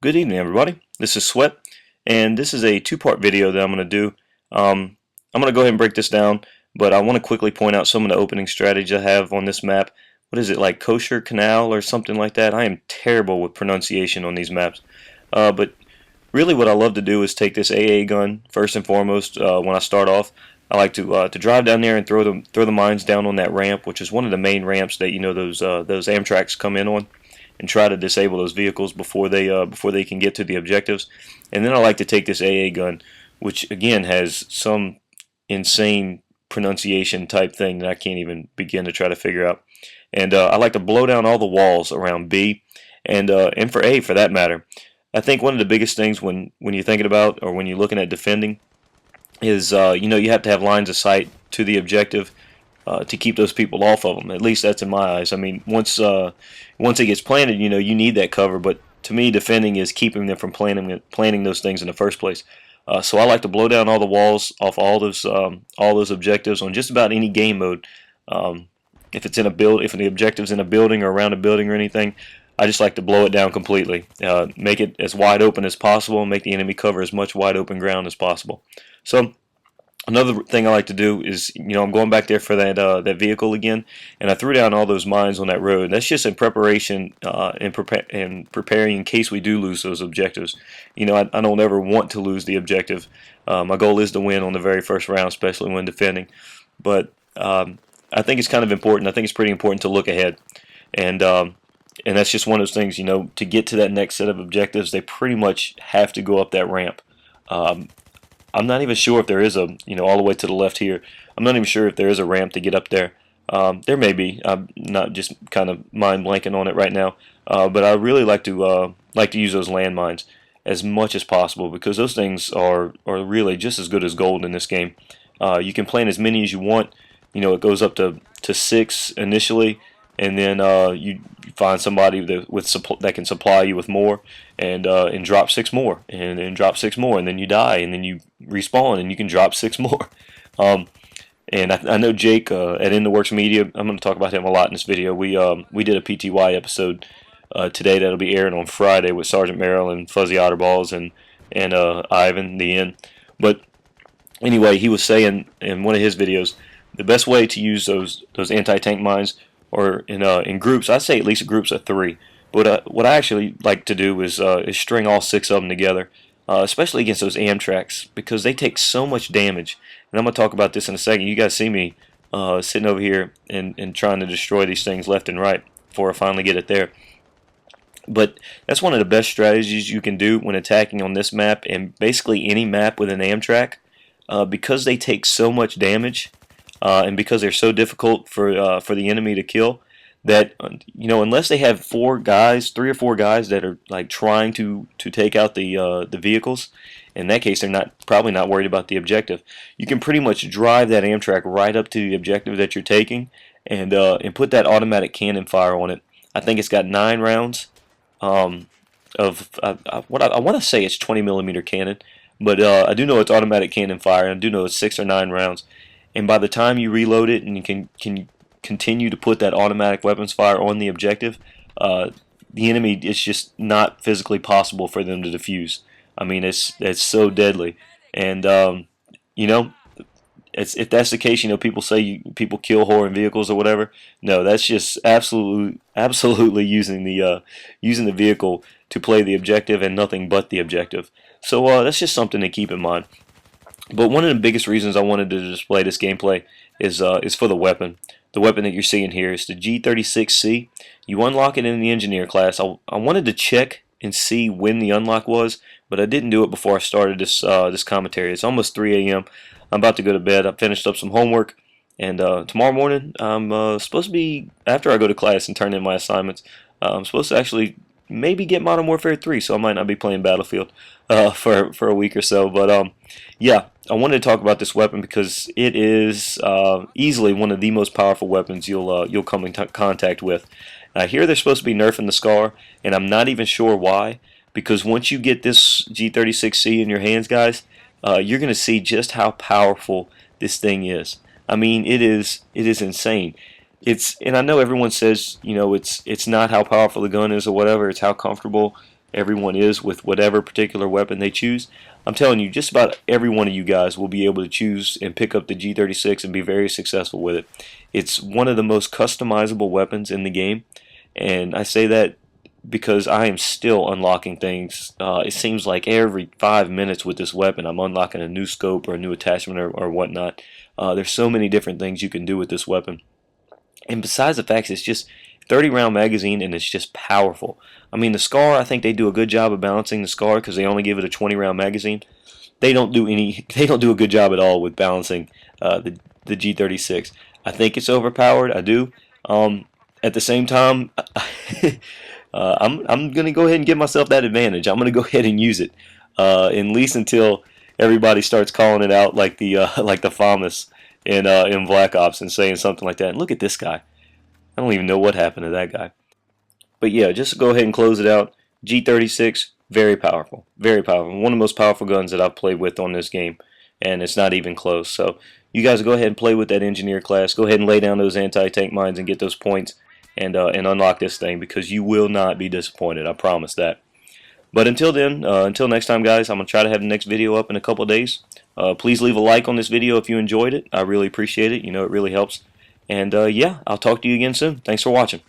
Good evening, everybody. This is Sweat, and this is a two-part video that I'm going to do. I'm going to go ahead and break this down, but I want to quickly point out some of the opening strategies I have on this map. What is it, like Kosher Canal or something like that? I am terrible with pronunciation on these maps. But really what I love to do is take this AA gun, first and foremost, when I start off. I like to drive down there and throw the mines down on that ramp, which is one of the main ramps that those Amtraks come in on, and try to disable those vehicles before they can get to the objectives. And then I like to take this AA gun, which again has some insane pronunciation type thing that I can't even begin to try to figure out. And I like to blow down all the walls around B, and for A for that matter. I think one of the biggest things when you're thinking about or when you're looking at defending is you have to have lines of sight to the objective to keep those people off of them. At least that's in my eyes. I mean, once it gets planted, you need that cover. But to me, defending is keeping them from planting those things in the first place. So I like to blow down all the walls off all those objectives on just about any game mode. If it's in a if the objective's in a building or around a building or anything, I just like to blow it down completely. Make it as wide open as possible, and make the enemy cover as much wide open ground as possible. So another thing I like to do is, I'm going back there for that vehicle again, and I threw down all those mines on that road. That's just in preparation and preparing in case we do lose those objectives. I don't ever want to lose the objective. My goal is to win on the very first round, especially when defending. But I think it's kind of important. I think it's pretty important to look ahead, and that's just one of those things. To get to that next set of objectives, they pretty much have to go up that ramp. I'm not even sure if there is all the way to the left here. I'm not even sure if there is a ramp to get up there. There may be. I'm not just kind of mind blanking on it right now. But I really like to use those landmines as much as possible, because those things are really just as good as gold in this game. You can plant as many as you want. It goes up to 6 initially, and then you find somebody that can supply you with more, and drop 6 more, and drop 6 more, and then you die, and then you respawn, and you can drop 6 more. And I know Jake at In the Works Media. I'm going to talk about him a lot in this video. We did a PTY episode today that'll be airing on Friday with Sergeant Merrill and Fuzzy Otterballs and Ivan the Inn. But anyway, he was saying in one of his videos the best way to use those anti-tank mines, or in groups, I'd say at least groups of 3. But what I actually like to do is string all 6 of them together, especially against those Amtraks, because they take so much damage. And I'm going to talk about this in a second. You guys see me sitting over here and trying to destroy these things left and right before I finally get it there. But that's one of the best strategies you can do when attacking on this map, and basically any map with an Amtrak, because they take so much damage. And because they're so difficult for the enemy to kill, that unless they have 3 or 4 guys that are like trying to take out the vehicles, in that case they're probably not worried about the objective. You can pretty much drive that Amtrak right up to the objective that you're taking, and put that automatic cannon fire on it. I think it's got 9 rounds of what I want to say it's 20mm cannon, but I do know it's automatic cannon fire, and I do know it's 6 or 9 rounds. And by the time you reload it and you can continue to put that automatic weapons fire on the objective, the enemy, it's just not physically possible for them to defuse. I mean, it's so deadly. And if that's the case, people say people kill whore in vehicles or whatever. No, that's just absolutely using the vehicle to play the objective and nothing but the objective. So that's just something to keep in mind. But one of the biggest reasons I wanted to display this gameplay is for the weapon. The weapon that you're seeing here is the G36C. You unlock it in the engineer class. I wanted to check and see when the unlock was, but I didn't do it before I started this commentary. It's almost 3 a.m. I'm about to go to bed. I finished up some homework, and tomorrow morning I'm supposed to be, after I go to class and turn in my assignments, I'm supposed to actually maybe get Modern Warfare 3, so I might not be playing Battlefield for a week or so. But yeah, I wanted to talk about this weapon because it is easily one of the most powerful weapons you'll come in contact with. I hear they're supposed to be nerfing the SCAR, and I'm not even sure why, because once you get this G36C in your hands, guys, you're going to see just how powerful this thing is. I mean, it is insane. And I know everyone says, it's not how powerful the gun is or whatever, it's how comfortable everyone is with whatever particular weapon they choose. I'm telling you, just about every one of you guys will be able to choose and pick up the G36 and be very successful with it. It's one of the most customizable weapons in the game, and I say that because I am still unlocking things. It seems like every 5 minutes with this weapon I'm unlocking a new scope or a new attachment or whatnot. There's so many different things you can do with this weapon. And besides the fact it's just 30 round magazine and it's just powerful. I mean, the SCAR, I think they do a good job of balancing the SCAR because they only give it a 20 round magazine. They don't do a good job at all with balancing the G36. I think it's overpowered. I do. At the same time, I'm gonna go ahead and give myself that advantage. I'm gonna go ahead and use it, at least until everybody starts calling it out like the FAMAS in Black Ops and saying something like that. And look at this guy. I don't even know what happened to that guy. But yeah, just go ahead and close it out. G36, very powerful, very powerful. One of the most powerful guns that I've played with on this game, and it's not even close. So you guys go ahead and play with that engineer class. Go ahead and lay down those anti-tank mines and get those points and unlock this thing, because you will not be disappointed. I promise that. But until then, until next time, guys, I'm going to try to have the next video up in a couple of days. Please leave a like on this video if you enjoyed it. I really appreciate it. You know, it really helps. And yeah, I'll talk to you again soon. Thanks for watching.